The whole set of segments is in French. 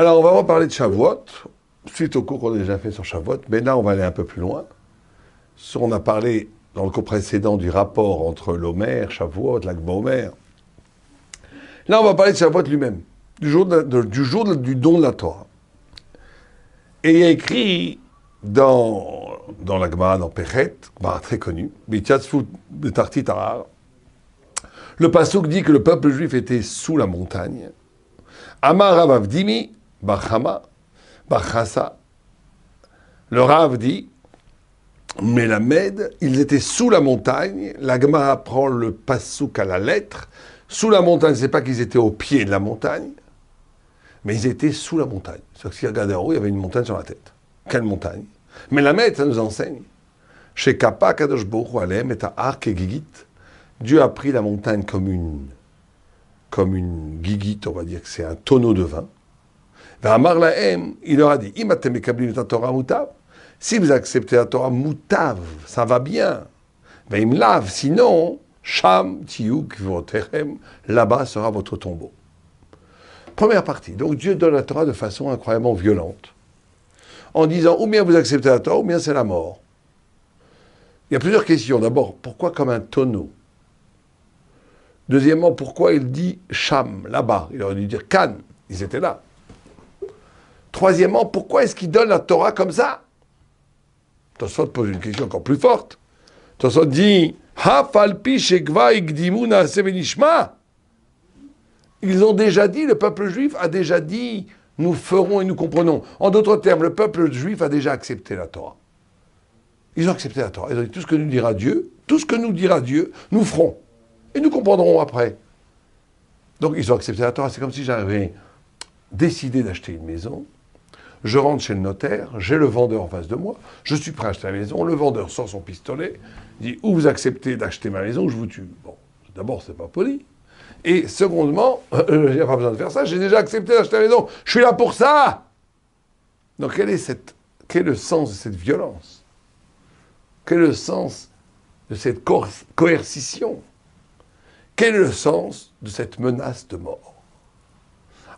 Alors, on va reparler de Shavuot, suite au cours qu'on a déjà fait sur Shavuot, mais là, on va aller un peu plus loin. On a parlé dans le cours précédent du rapport entre l'Omer, Shavuot, l'Akba Omer. Là, on va parler de Shavuot lui-même, du jour du don de la Torah. Et il y a écrit dans la Gemara, dans Pechet, très connu, le pasuk dit que le peuple juif était sous la montagne. Amar Rav Avdimi, Bachama, Bachasa. Le Rav dit, Melamed, ils étaient sous la montagne. La Gemara prend le pasuk à la lettre. Sous la montagne, c'est pas qu'ils étaient au pied de la montagne, mais ils étaient sous la montagne. C'est-à-dire que s'ils regardaient en haut, il y avait une montagne sur la tête. Quelle montagne? Melamed, ça nous enseigne. Chez Kappa, Kadosh Baruch Hu Alem, et à Ark et Gigit, Dieu a pris la montagne comme une gigite, on va dire que c'est un tonneau de vin. Amar Lahem, il leur a dit, Imatem mekablim et Torah mutav, si vous acceptez la Torah mutav, ça va bien. Mais il me lave, sinon, Sham tiuk votechem, là-bas sera votre tombeau. Première partie. Donc Dieu donne la Torah de façon incroyablement violente, en disant, ou bien vous acceptez la Torah, ou bien c'est la mort. Il y a plusieurs questions. D'abord, pourquoi comme un tonneau? Deuxièmement, pourquoi il dit Sham, là-bas? Il aurait dû dire Kan, ils étaient là. Troisièmement, pourquoi est-ce qu'il donne la Torah comme ça? Tosfot pose une question encore plus forte. Tosfot dit Hafalpi shekva igdimuna sevenishma. Ils ont déjà dit, le peuple juif a déjà dit, nous ferons et nous comprenons. En d'autres termes, le peuple juif a déjà accepté la Torah. Ils ont accepté la Torah. Ils ont dit tout ce que nous dira Dieu, nous ferons. Et nous comprendrons après. Donc ils ont accepté la Torah. C'est comme si j'avais décidé d'acheter une maison. Je rentre chez le notaire, j'ai le vendeur en face de moi, je suis prêt à acheter la maison, le vendeur sort son pistolet, dit ou vous acceptez d'acheter ma maison ou je vous tue. Bon, d'abord c'est pas poli. Et secondement, il n'y a pas besoin de faire ça, j'ai déjà accepté d'acheter la maison, je suis là pour ça. Donc quel est le sens de cette violence? Quel est le sens de cette coercition? Quel est le sens de cette menace de mort?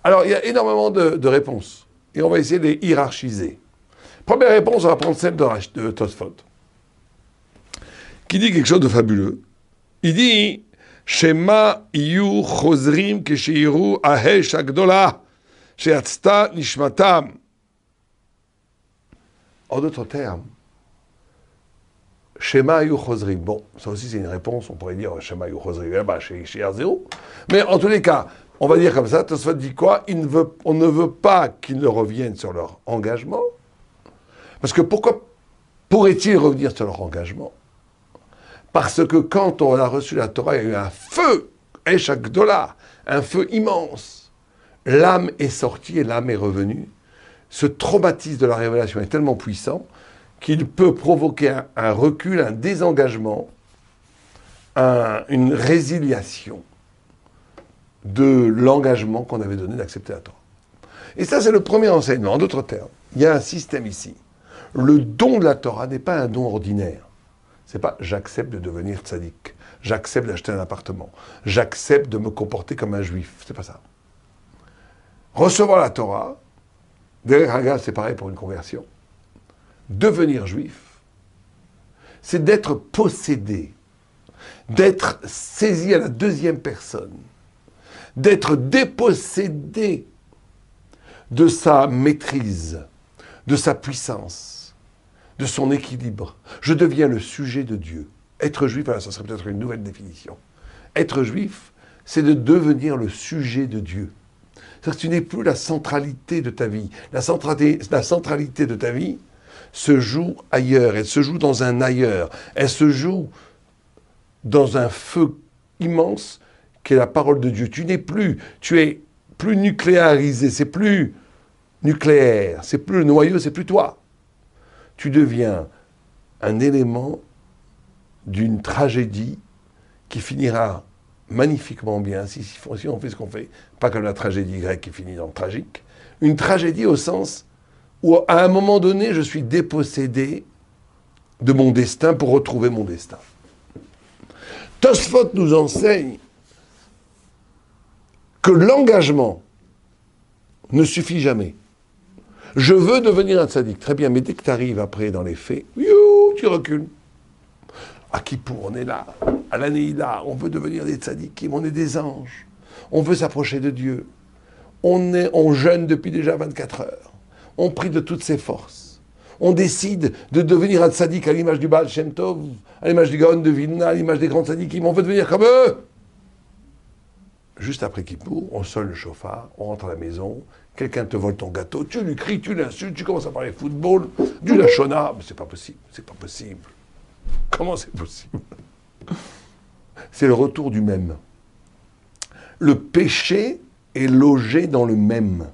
Alors, il y a énormément de réponses. Et on va essayer de les hiérarchiser. Première réponse, on va prendre celle de Tosfot, qui dit quelque chose de fabuleux. Il dit Shema iyu chozrim kesheiru ahesh agdola sheatzta nishmatam. En d'autres termes, Shema iyu chozrim. Bon, ça aussi c'est une réponse, on pourrait dire Shema iyu chozrim là-bas chez R0. Mais en tous les cas, on va dire comme ça, Tosfot dit quoi? On ne veut pas qu'ils reviennent sur leur engagement. Parce que pourquoi pourraient-ils revenir sur leur engagement? Parce que quand on a reçu la Torah, il y a eu un feu, Eshak Gdola, un feu immense. L'âme est sortie et l'âme est revenue. Ce traumatisme de la révélation est tellement puissant qu'il peut provoquer un recul, un désengagement, une résiliation de l'engagement qu'on avait donné d'accepter la Torah. Et ça, c'est le premier enseignement. En d'autres termes, il y a un système ici. Le don de la Torah n'est pas un don ordinaire. C'est pas j'accepte de devenir tzaddik, j'accepte d'acheter un appartement, j'accepte de me comporter comme un juif. C'est pas ça. Recevoir la Torah, derrière Haga, c'est pareil pour une conversion. Devenir juif, c'est d'être possédé, d'être saisi à la deuxième personne, d'être dépossédé de sa maîtrise, de sa puissance, de son équilibre. Je deviens le sujet de Dieu. Être juif, alors ça serait peut-être une nouvelle définition. Être juif, c'est de devenir le sujet de Dieu. C'est-à-dire que tu n'es plus la centralité de ta vie. La centralité de ta vie se joue ailleurs. Elle se joue dans un ailleurs. Elle se joue dans un feu immense qui est la parole de Dieu. Tu es plus nucléarisé, c'est plus nucléaire, c'est plus le noyau, c'est plus toi. Tu deviens un élément d'une tragédie qui finira magnifiquement bien, si on fait ce qu'on fait, pas comme la tragédie grecque qui finit dans le tragique, une tragédie au sens où à un moment donné, je suis dépossédé de mon destin pour retrouver mon destin. Tosfot nous enseigne que l'engagement ne suffit jamais. Je veux devenir un tzaddik, très bien, mais dès que tu arrives après dans les faits, tu recules. À Kippour, on est là, à l'Anéida, on veut devenir des tzaddikim, on est des anges, on veut s'approcher de Dieu, on jeûne depuis déjà 24 heures, on prie de toutes ses forces, on décide de devenir un tzaddik à l'image du Baal Shem Tov, à l'image du Gaon de Vilna, à l'image des grands tzaddikim, on veut devenir comme eux. Juste après Kippour, on sonne le chauffard, on rentre à la maison, quelqu'un te vole ton gâteau, tu lui cries, tu l'insultes, tu commences à parler football, du lachona, mais c'est pas possible, c'est pas possible. Comment c'est possible? C'est le retour du même. Le péché est logé dans le même,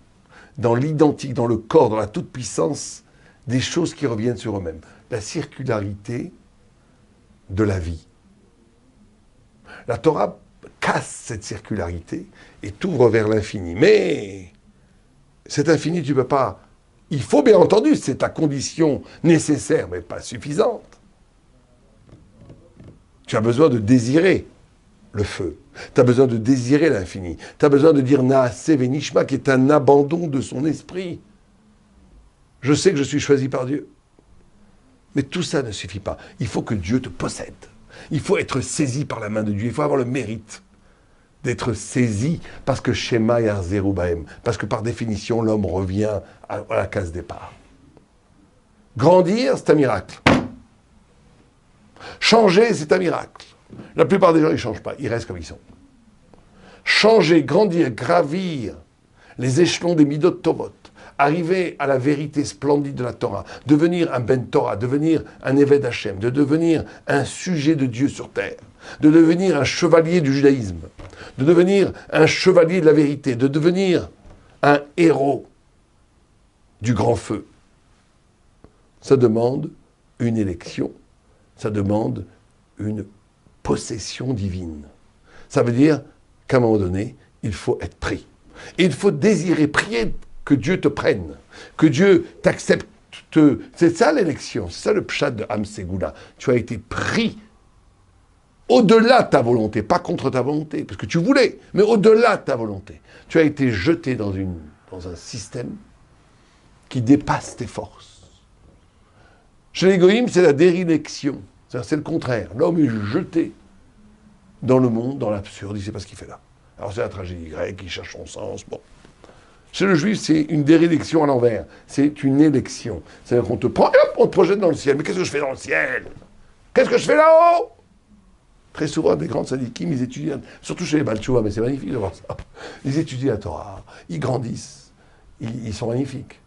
dans l'identique, dans le corps, dans la toute-puissance des choses qui reviennent sur eux-mêmes. La circularité de la vie. La Torah casse cette circularité et t'ouvre vers l'infini. Mais cet infini, tu ne peux pas. Il faut bien entendu, c'est ta condition nécessaire, mais pas suffisante. Tu as besoin de désirer le feu. Tu as besoin de désirer l'infini. Tu as besoin de dire Naase Venishma, qui est un abandon de son esprit. Je sais que je suis choisi par Dieu. Mais tout ça ne suffit pas. Il faut que Dieu te possède. Il faut être saisi par la main de Dieu. Il faut avoir le mérite d'être saisi parce que Shema Yarzeru Bahem. Parce que par définition, l'homme revient à la case départ. Grandir, c'est un miracle. Changer, c'est un miracle. La plupart des gens, ils ne changent pas. Ils restent comme ils sont. Changer, grandir, gravir les échelons des Midot Tovot, arriver à la vérité splendide de la Torah, devenir un Ben Torah, devenir un Eved Hashem, de devenir un sujet de Dieu sur terre, de devenir un chevalier du judaïsme, de devenir un chevalier de la vérité, de devenir un héros du grand feu. Ça demande une élection, ça demande une possession divine. Ça veut dire qu'à un moment donné, il faut être pris. Et il faut désirer, prier que Dieu te prenne, que Dieu t'accepte. C'est ça l'élection, c'est ça le pshat de Am Segula. Tu as été pris au-delà de ta volonté, pas contre ta volonté, parce que tu voulais, mais au-delà de ta volonté. Tu as été jeté dans un système qui dépasse tes forces. Chez les goïms, c'est la dérélection. C'est le contraire. L'homme est jeté dans le monde, dans l'absurde, il ne sait pas ce qu'il fait là. Alors c'est la tragédie grecque, il cherche son sens, bon. Chez le juif, c'est une dérélection à l'envers. C'est une élection. C'est-à-dire qu'on te prend, et hop, on te projette dans le ciel. Mais qu'est-ce que je fais dans le ciel? Qu'est-ce que je fais là-haut? Très souvent, des grands syndikim, ils étudient, surtout chez les Balchoua, mais c'est magnifique de voir ça. Ils étudient la Torah, ils grandissent, ils sont magnifiques.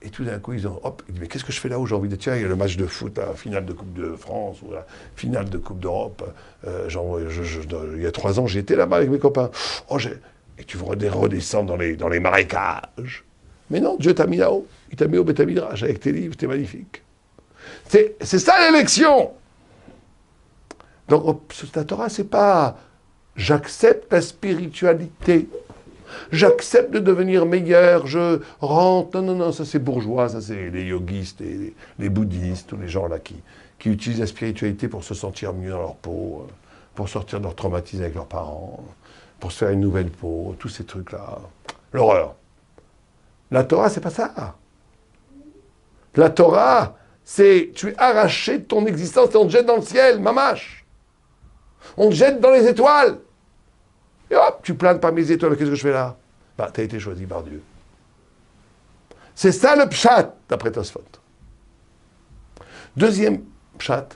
Et tout d'un coup, ils ont, hop, ils disent, mais qu'est-ce que je fais là-haut? J'ai envie de, tiens, il y a le match de foot, la finale de Coupe de France, ou la finale de Coupe d'Europe. Il y a 3 ans, j'étais là-bas avec mes copains. Et tu redescends dans les marécages. Mais non, Dieu t'a mis là-haut. Il t'a mis au Beth Midrash avec tes livres, t'es magnifique. C'est ça l'élection. Donc, la Torah, c'est pas j'accepte la spiritualité. J'accepte de devenir meilleur, je rentre. Non, ça c'est bourgeois, ça c'est les yogistes, les bouddhistes, tous les gens là qui utilisent la spiritualité pour se sentir mieux dans leur peau, pour sortir de leur traumatisme avec leurs parents, pour se faire une nouvelle peau, tous ces trucs-là. L'horreur. La Torah, c'est pas ça. La Torah, c'est tu es arraché de ton existence et on te jette dans le ciel, mamache. On te jette dans les étoiles. Et hop, tu planes par mes étoiles, qu'est-ce que je fais là? Bah, tu as été choisi par Dieu. C'est ça le pshat, d'après Tosfot. Deuxième pshat,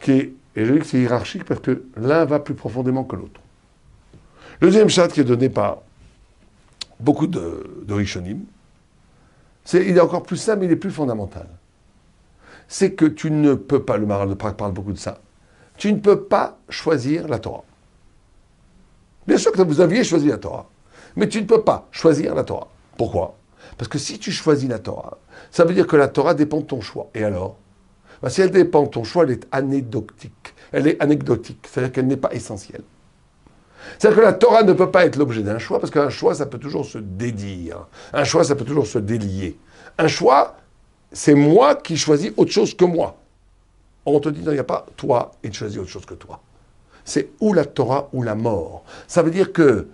et je dis que c'est hiérarchique parce que l'un va plus profondément que l'autre. Le deuxième pshat qui est donné par beaucoup de Rishonim, il est encore plus simple, mais il est plus fondamental. C'est que tu ne peux pas, le Maharal de Prague parle beaucoup de ça, tu ne peux pas choisir la Torah. Bien sûr que vous aviez choisi la Torah, mais tu ne peux pas choisir la Torah. Pourquoi? Parce que si tu choisis la Torah, ça veut dire que la Torah dépend de ton choix. Et alors? Si elle dépend de ton choix, elle est anecdotique. Elle est anecdotique, c'est-à-dire qu'elle n'est pas essentielle. C'est-à-dire que la Torah ne peut pas être l'objet d'un choix, parce qu'un choix, ça peut toujours se dédire. Un choix, ça peut toujours se délier. Un choix, c'est moi qui choisis autre chose que moi. On te dit, non, il n'y a pas toi, et tu choisis autre chose que toi. C'est ou la Torah ou la mort. Ça veut dire que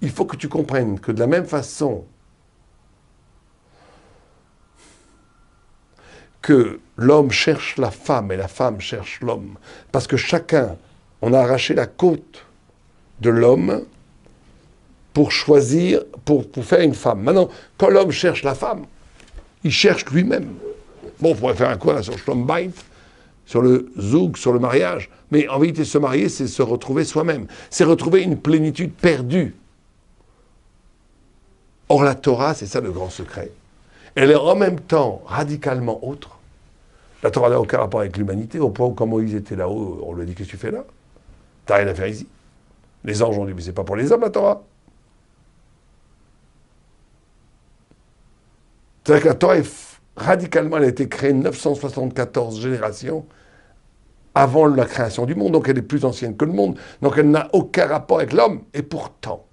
il faut que tu comprennes que de la même façon que l'homme cherche la femme et la femme cherche l'homme, parce que chacun, on a arraché la côte de l'homme pour choisir, pour faire une femme. Maintenant, quand l'homme cherche la femme, il cherche lui-même. Bon, on pourrait faire un cours là, sur Schlombeit, sur le zoug, sur le mariage, mais en vérité, se marier, c'est se retrouver soi-même. C'est retrouver une plénitude perdue. Or, la Torah, c'est ça le grand secret. Elle est en même temps radicalement autre. La Torah n'a aucun rapport avec l'humanité, au point où quand Moïse était là-haut, on lui a dit, qu'est-ce que tu fais là? T'as rien à faire ici. Les anges ont dit, mais c'est pas pour les hommes, la Torah. C'est-à-dire que la Torah radicalement, elle a été créée 974 générations avant la création du monde, donc elle est plus ancienne que le monde, donc elle n'a aucun rapport avec l'homme. Et pourtant,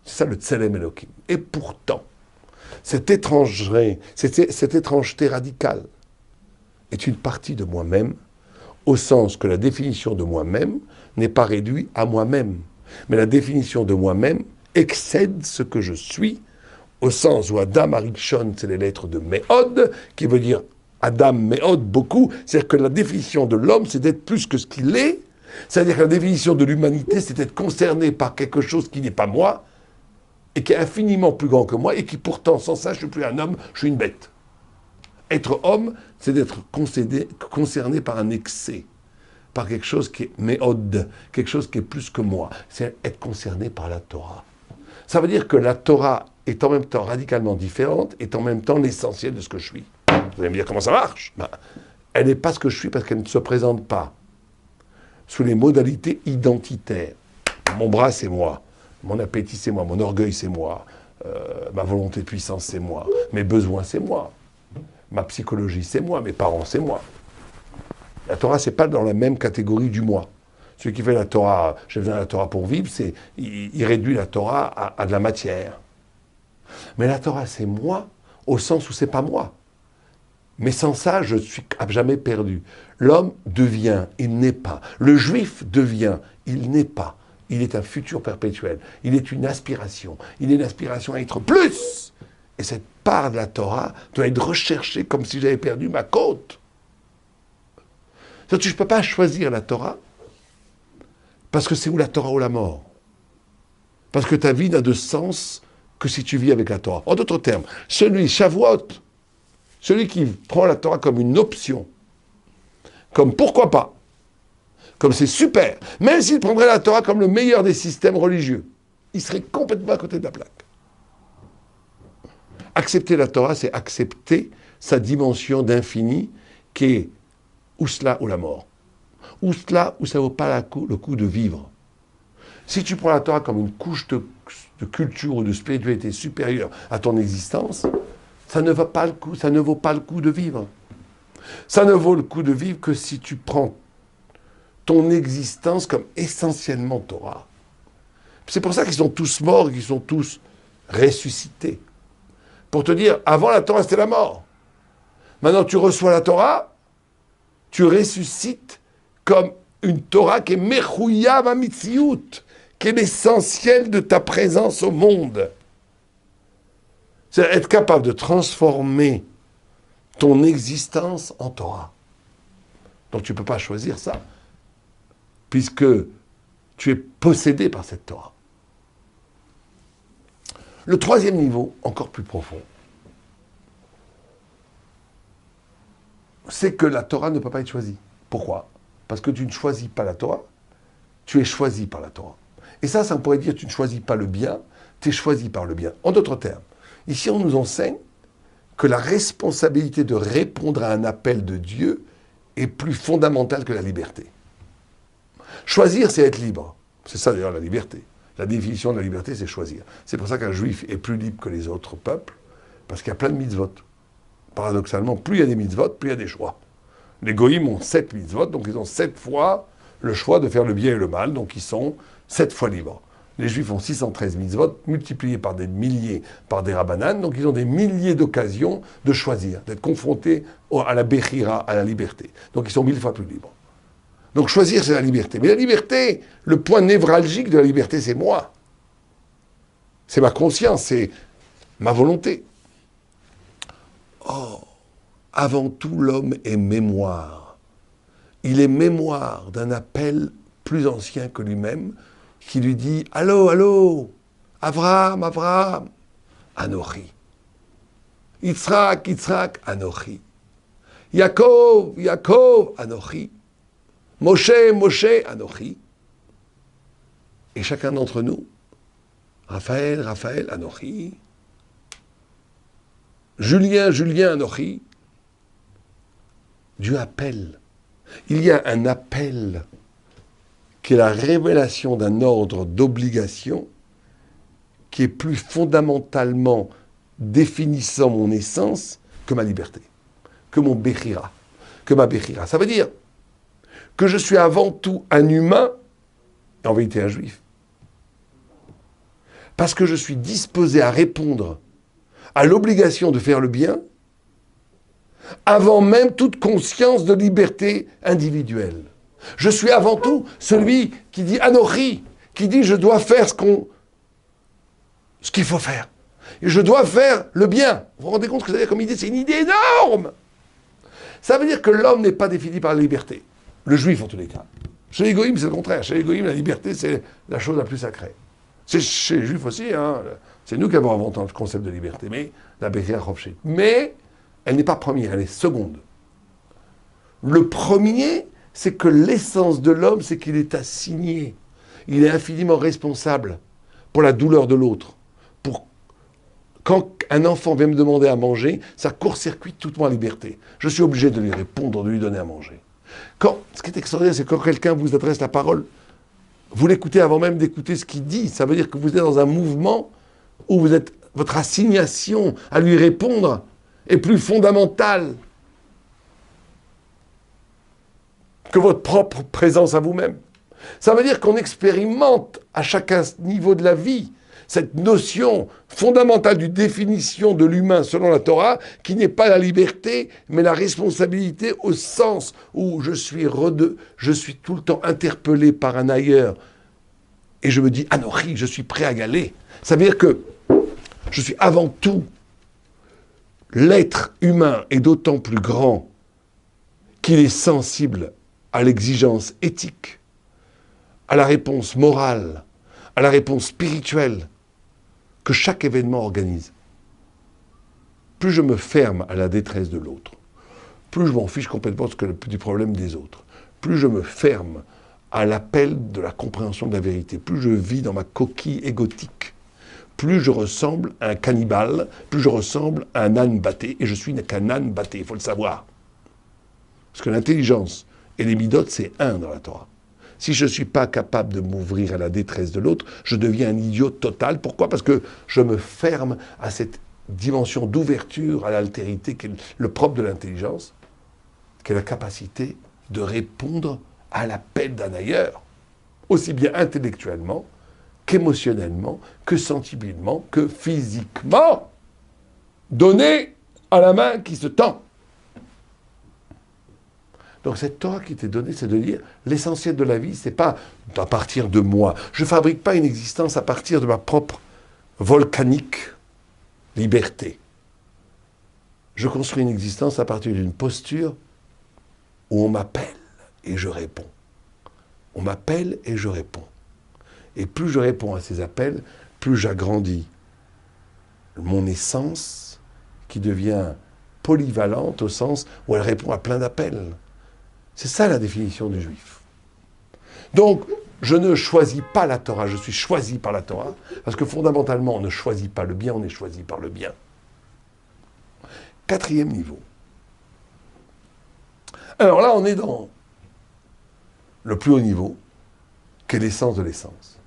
c'est ça le Tselem Elohim. Et pourtant, cette étrangeté radicale est une partie de moi-même, au sens que la définition de moi-même n'est pas réduite à moi-même. Mais la définition de moi-même excède ce que je suis, au sens où Adam Arishon, c'est les lettres de Méhod, qui veut dire Adam Méhod, beaucoup. C'est-à-dire que la définition de l'homme, c'est d'être plus que ce qu'il est. C'est-à-dire que la définition de l'humanité, c'est d'être concerné par quelque chose qui n'est pas moi, et qui est infiniment plus grand que moi, et qui pourtant, sans ça, je ne suis plus un homme, je suis une bête. Être homme, c'est d'être concerné par un excès, par quelque chose qui est méhod, quelque chose qui est plus que moi. C'est être concerné par la Torah. Ça veut dire que la Torah est en même temps radicalement différente, est en même temps l'essentiel de ce que je suis. Vous allez me dire comment ça marche? Elle n'est pas ce que je suis parce qu'elle ne se présente pas sous les modalités identitaires. Mon bras, c'est moi. Mon appétit, c'est moi. Mon orgueil, c'est moi. Ma volonté de puissance, c'est moi. Mes besoins, c'est moi. Ma psychologie, c'est moi. Mes parents, c'est moi. La Torah, c'est pas dans la même catégorie du moi. Celui qui fait la Torah, j'ai besoin de la Torah pour vivre, il réduit la Torah à de la matière. Mais la Torah, c'est moi, au sens où c'est pas moi. Mais sans ça, je suis à jamais perdu. L'homme devient, il n'est pas. Le juif devient, il n'est pas. Il est un futur perpétuel. Il est une aspiration. Il est une aspiration à être plus. Et cette part de la Torah doit être recherchée comme si j'avais perdu ma côte. C'est-à-dire que je ne peux pas choisir la Torah parce que c'est ou la Torah ou la mort. Parce que ta vie n'a de sens que si tu vis avec la Torah. En d'autres termes, Shavuot, celui qui prend la Torah comme une option, comme pourquoi pas, comme c'est super, même s'il prendrait la Torah comme le meilleur des systèmes religieux, il serait complètement à côté de la plaque. Accepter la Torah, c'est accepter sa dimension d'infini qui est ou cela ou la mort. Ou cela ou ça ne vaut pas le coup de vivre. Si tu prends la Torah comme une couche de culture ou de spiritualité supérieure à ton existence, ça ne vaut pas le coup, ça ne vaut pas le coup de vivre. Ça ne vaut le coup de vivre que si tu prends ton existence comme essentiellement Torah. C'est pour ça qu'ils sont tous morts, qu'ils sont tous ressuscités. Pour te dire, avant la Torah, c'était la mort. Maintenant, tu reçois la Torah, tu ressuscites comme une Torah qui est Mechouyav Amitziut, qui est l'essentiel de ta présence au monde. C'est être capable de transformer ton existence en Torah. Donc tu ne peux pas choisir ça, puisque tu es possédé par cette Torah. Le troisième niveau, encore plus profond, c'est que la Torah ne peut pas être choisie. Pourquoi? Parce que tu ne choisis pas la Torah, tu es choisi par la Torah. Et ça on pourrait dire tu ne choisis pas le bien, tu es choisi par le bien. En d'autres termes, ici on nous enseigne que la responsabilité de répondre à un appel de Dieu est plus fondamentale que la liberté. Choisir, c'est être libre. C'est ça d'ailleurs la liberté. La définition de la liberté, c'est choisir. C'est pour ça qu'un juif est plus libre que les autres peuples, parce qu'il y a plein de mitzvot. Paradoxalement, plus il y a des mitzvot, plus il y a des choix. Les goïms ont 7 mitzvot, donc ils ont 7 fois le choix de faire le bien et le mal, donc ils sont 7 fois libres. Les juifs ont 613 mitzvot, multipliés par des milliers, par des rabbanan, donc ils ont des milliers d'occasions de choisir, d'être confrontés à la bechira, à la liberté. Donc ils sont 1000 fois plus libres. Donc choisir, c'est la liberté. Mais la liberté, le point névralgique de la liberté, c'est moi. C'est ma conscience, c'est ma volonté. Oh, avant tout, l'homme est mémoire. Il est mémoire d'un appel plus ancien que lui-même qui lui dit « Allô, allô, Avraham, Avraham, Anochi. Yitzhak, Yitzhak, Anochi. Yaakov, Yaakov, Anochi. Moshe, Moshe, Anochi. » Et chacun d'entre nous, Raphaël, Raphaël, Anochi. Julien, Julien, Anochi. Dieu appelle. Il y a un appel qui est la révélation d'un ordre d'obligation qui est plus fondamentalement définissant mon essence que ma liberté, que mon Bechira, que ma Bechira. Ça veut dire que je suis avant tout un humain, et en vérité un juif. Parce que je suis disposé à répondre à l'obligation de faire le bien, avant même toute conscience de liberté individuelle. Je suis avant tout celui qui dit Anochi, qui dit je dois faire ce qu'il faut faire. Et je dois faire le bien. Vous vous rendez compte ce que ça veut dire comme idée? C'est une idée énorme. Ça veut dire que l'homme n'est pas défini par la liberté. Le juif en tous les cas. Chez les goïms, c'est le contraire. Chez les goïms, la liberté, c'est la chose la plus sacrée. C'est chez les juifs aussi. Hein. C'est nous qui avons inventé le concept de liberté. Mais la Bechira Chofshit. Mais elle n'est pas première, elle est seconde. Le premier, c'est que l'essence de l'homme, c'est qu'il est assigné. Il est infiniment responsable pour la douleur de l'autre. Quand un enfant vient me demander à manger, ça court-circuite toute ma liberté. Je suis obligé de lui répondre, de lui donner à manger. Ce qui est extraordinaire, c'est quand quelqu'un vous adresse la parole, vous l'écoutez avant même d'écouter ce qu'il dit. Ça veut dire que vous êtes dans un mouvement où votre assignation à lui répondre est plus fondamentale que votre propre présence à vous-même. Ça veut dire qu'on expérimente à chaque niveau de la vie cette notion fondamentale d'une définition de l'humain selon la Torah, qui n'est pas la liberté, mais la responsabilité au sens où je suis tout le temps interpellé par un ailleurs, et je me dis, Anochi, je suis prêt à y aller. Ça veut dire que je suis avant tout, l'être humain est d'autant plus grand qu'il est sensible à l'exigence éthique, à la réponse morale, à la réponse spirituelle, que chaque événement organise. Plus je me ferme à la détresse de l'autre, plus je m'en fiche complètement du problème des autres, plus je me ferme à l'appel de la compréhension de la vérité, plus je vis dans ma coquille égotique, plus je ressemble à un cannibale, plus je ressemble à un âne batté, et je suis qu'un âne batté, il faut le savoir. Parce que l'intelligence et les midotes, c'est un dans la Torah. Si je ne suis pas capable de m'ouvrir à la détresse de l'autre, je deviens un idiot total. Pourquoi? Parce que je me ferme à cette dimension d'ouverture à l'altérité qui est le propre de l'intelligence, qui est la capacité de répondre à l'appel d'un ailleurs, aussi bien intellectuellement qu'émotionnellement, que sensiblement, que physiquement, donné à la main qui se tend. Donc cette Torah qui t'est donnée, c'est de dire l'essentiel de la vie, c'est pas à partir de moi. Je ne fabrique pas une existence à partir de ma propre volcanique liberté. Je construis une existence à partir d'une posture où on m'appelle et je réponds. On m'appelle et je réponds. Et plus je réponds à ces appels, plus j'agrandis mon essence qui devient polyvalente au sens où elle répond à plein d'appels. C'est ça la définition du juif. Donc, je ne choisis pas la Torah, je suis choisi par la Torah, parce que fondamentalement, on ne choisit pas le bien, on est choisi par le bien. Quatrième niveau. Alors là, on est dans le plus haut niveau, qui est l'essence de l'essence.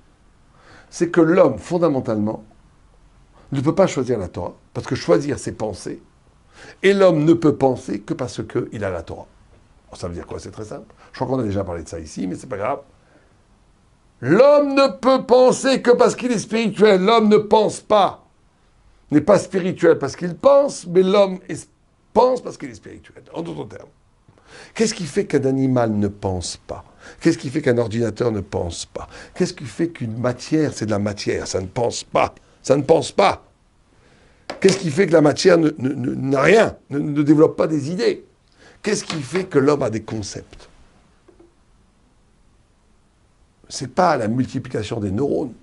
C'est que l'homme, fondamentalement, ne peut pas choisir la Torah, parce que choisir, c'est penser, et l'homme ne peut penser que parce qu'il a la Torah. Ça veut dire quoi? C'est très simple. Je crois qu'on a déjà parlé de ça ici, mais c'est pas grave. L'homme ne peut penser que parce qu'il est spirituel. L'homme ne pense pas. N'est pas spirituel parce qu'il pense, mais l'homme pense parce qu'il est spirituel. En d'autres termes. Qu'est-ce qui fait qu'un animal ne pense pas? Qu'est-ce qui fait qu'un ordinateur ne pense pas? Qu'est-ce qui fait qu'une matière, c'est de la matière? Ça ne pense pas. Ça ne pense pas. Qu'est-ce qui fait que la matière n'a rien, ne développe pas des idées? Qu'est-ce qui fait que l'homme a des concepts? C'est pas la multiplication des neurones.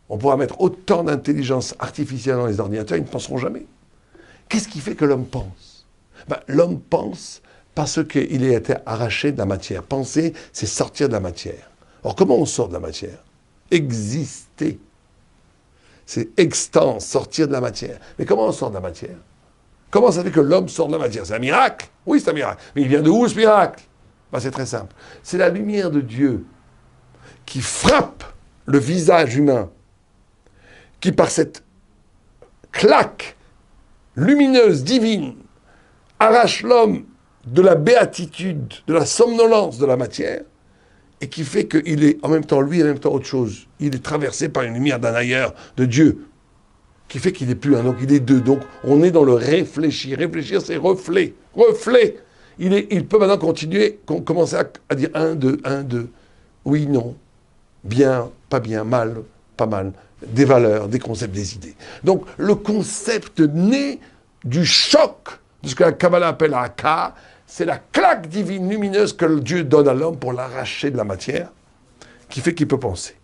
On pourra mettre autant d'intelligence artificielle dans les ordinateurs, ils ne penseront jamais. Qu'est-ce qui fait que l'homme pense? L'homme pense parce qu'il a été arraché de la matière. Penser, c'est sortir de la matière. Or, comment on sort de la matière? Exister. C'est extens, sortir de la matière. Mais comment on sort de la matière? Comment ça fait que l'homme sort de la matière? C'est un miracle? Oui, c'est un miracle. Mais il vient de où, ce miracle? C'est très simple. C'est la lumière de Dieu qui frappe le visage humain, qui par cette claque lumineuse, divine, arrache l'homme de la béatitude, de la somnolence de la matière, et qui fait qu'il est en même temps lui et en même temps autre chose. Il est traversé par une lumière d'un ailleurs, de Dieu, qui fait qu'il n'est plus un, donc il est deux. Donc on est dans le réfléchir. Réfléchir, c'est reflet. Reflet. Il peut maintenant continuer, commencer à dire un, deux. Oui, non. Bien, pas bien, mal, pas mal. Des valeurs, des concepts, des idées. Donc le concept naît du choc de ce que la Kabbalah appelle Haka, c'est la claque divine lumineuse que Dieu donne à l'homme pour l'arracher de la matière, qui fait qu'il peut penser.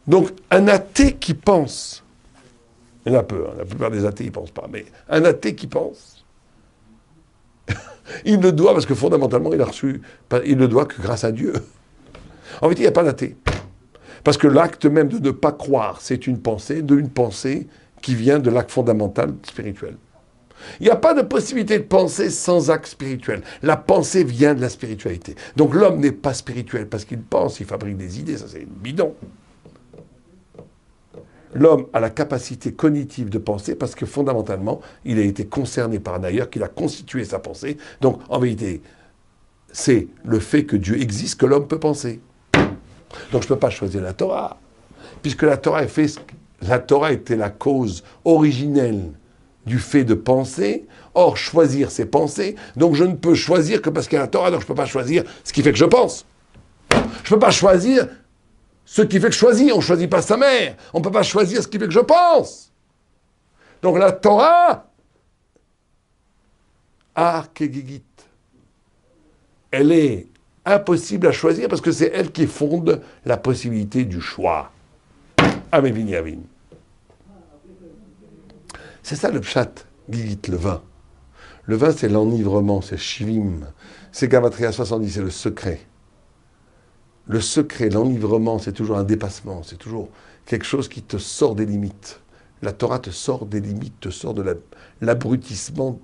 Donc un athée qui pense, il y en a peu, la plupart des athées ne pensent pas, mais un athée qui pense, il le doit, parce que fondamentalement il a reçu, il ne doit que grâce à Dieu. En fait, il n'y a pas d'athée. Parce que l'acte même de ne pas croire, c'est une pensée qui vient de l'acte fondamental spirituel. Il n'y a pas de possibilité de penser sans acte spirituel. La pensée vient de la spiritualité. Donc l'homme n'est pas spirituel parce qu'il pense, il fabrique des idées, ça c'est bidon. L'homme a la capacité cognitive de penser parce que fondamentalement, il a été concerné par un ailleurs, qu'il a constitué sa pensée. Donc en vérité, c'est le fait que Dieu existe que l'homme peut penser. Donc je ne peux pas choisir la Torah, puisque la Torah était la cause originelle du fait de penser. Or, choisir, c'est penser. Donc je ne peux choisir que parce qu'il y a la Torah, donc je ne peux pas choisir ce qui fait que je pense. Je ne peux pas choisir ce qui fait que je choisis. On ne choisit pas sa mère. On ne peut pas choisir ce qui fait que je pense. Donc la Torah, Arkegigit, elle est impossible à choisir parce que c'est elle qui fonde la possibilité du choix. Amen, Binyamin. C'est ça le pshat, Gigit, le vin. Le vin, c'est l'enivrement, c'est shivim. C'est Gamatria 70, c'est le secret. Le secret, l'enivrement, c'est toujours un dépassement, c'est toujours quelque chose qui te sort des limites. La Torah te sort des limites, te sort de l'abrutissement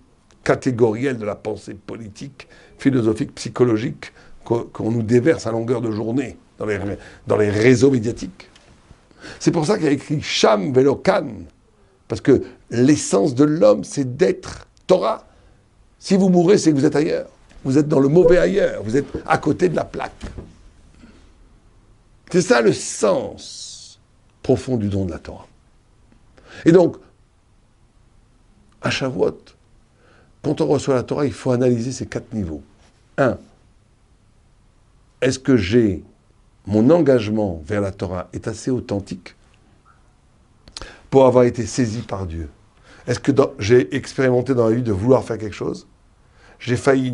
catégoriel de la pensée politique, philosophique, psychologique, qu'on nous déverse à longueur de journée dans les réseaux médiatiques. C'est pour ça qu'il y a écrit Sham Velokan, parce que l'essence de l'homme, c'est d'être Torah. Si vous mourrez, c'est que vous êtes ailleurs. Vous êtes dans le mauvais ailleurs. Vous êtes à côté de la plaque. C'est ça le sens profond du don de la Torah. Et donc, à Shavuot, quand on reçoit la Torah, il faut analyser ces 4 niveaux. 1. Est-ce que mon engagement vers la Torah est assez authentique pour avoir été saisi par Dieu? Est-ce que j'ai expérimenté dans la vie de vouloir faire quelque chose? J'ai failli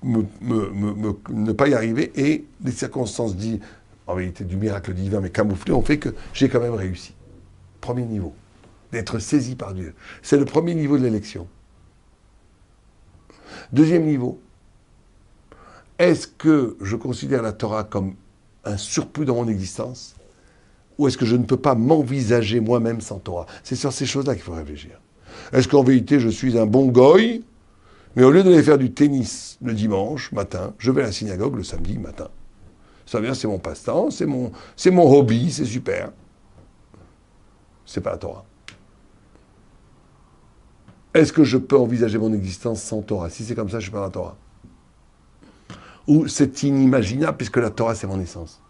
ne pas y arriver et les circonstances dites, en réalité du miracle divin mais camouflé, ont fait que j'ai quand même réussi. Premier niveau, d'être saisi par Dieu. C'est le premier niveau de l'élection. Deuxième niveau, est-ce que je considère la Torah comme un surplus dans mon existence ou est-ce que je ne peux pas m'envisager moi-même sans Torah? C'est sur ces choses-là qu'il faut réfléchir. Est-ce qu'en vérité, je suis un bon goy, mais au lieu d'aller faire du tennis le dimanche matin, je vais à la synagogue le samedi matin. Ça veut dire c'est mon passe-temps, c'est mon hobby, c'est super. C'est pas la Torah. Est-ce que je peux envisager mon existence sans Torah? Si c'est comme ça, je ne suis pas dans la Torah. Ou c'est inimaginable puisque la Torah, c'est mon essence.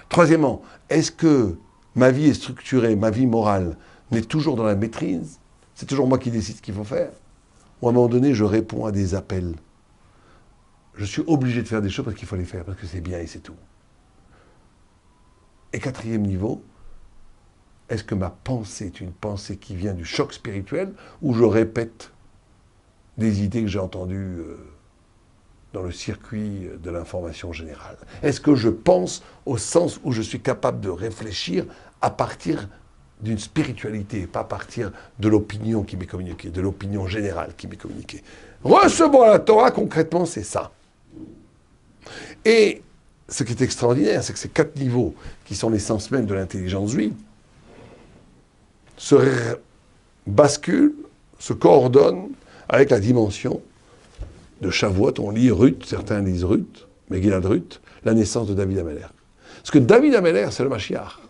Troisièmement, est-ce que ma vie est structurée, ma vie morale n'est toujours dans la maîtrise? C'est toujours moi qui décide ce qu'il faut faire? Ou à un moment donné, je réponds à des appels? Je suis obligé de faire des choses parce qu'il faut les faire, parce que c'est bien et c'est tout. Et quatrième niveau, est-ce que ma pensée est une pensée qui vient du choc spirituel ou je répète des idées que j'ai entendues dans le circuit de l'information générale? Est-ce que je pense au sens où je suis capable de réfléchir à partir d'une spiritualité, pas à partir de l'opinion qui m'est communiquée, de l'opinion générale qui m'est communiquée? Recevoir la Torah, concrètement, c'est ça. Et ce qui est extraordinaire, c'est que ces 4 niveaux, qui sont l'essence même de l'intelligence juive, se basculent, se coordonnent avec la dimension de Shavuot. On lit Ruth, certains lisent Ruth, Megillat Ruth, la naissance de David Améler. Parce que David Améler, c'est le Mashiach.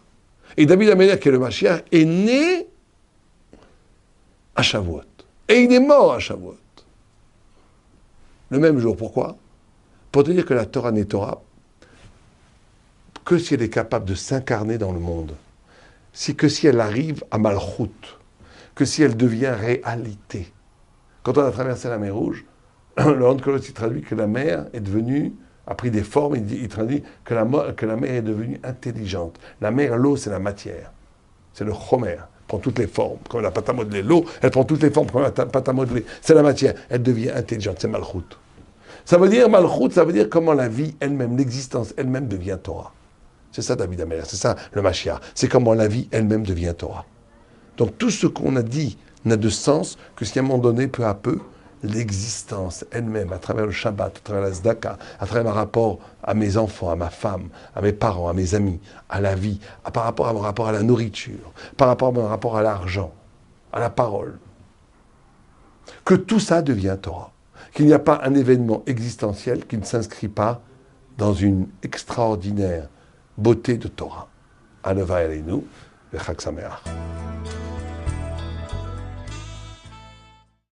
Et David Améler, qui est le Mashiach, est né à Shavuot. Et il est mort à Shavuot. Le même jour. Pourquoi? Pour te dire que la Torah n'est Torah que si elle est capable de s'incarner dans le monde. Que si elle arrive à Malchut. Que si elle devient réalité. Quand on a traversé la mer Rouge, le Hand Kolos, il traduit que la mer est devenue, a pris des formes, il traduit que la mer est devenue intelligente. La mer, l'eau, c'est la matière. C'est le chomer. Elle prend toutes les formes. Comme la pâte à modeler. L'eau, elle prend toutes les formes comme la pâte à modeler. C'est la matière. Elle devient intelligente. C'est Malchut. Ça veut dire, Malchut, ça veut dire comment la vie elle-même, l'existence elle-même devient Torah. C'est ça David Améler, c'est ça le Mashiach. C'est comment la vie elle-même devient Torah. Donc tout ce qu'on a dit n'a de sens que si à un moment donné, peu à peu, l'existence elle-même, à travers le Shabbat, à travers la Zdaka, à travers mon rapport à mes enfants, à ma femme, à mes parents, à mes amis, à la vie, par rapport à mon rapport à la nourriture, par rapport à mon rapport à l'argent, à la parole, que tout ça devient Torah. Qu'il n'y a pas un événement existentiel qui ne s'inscrit pas dans une extraordinaire beauté de Torah. Aleva Elenu, Chag Sameach.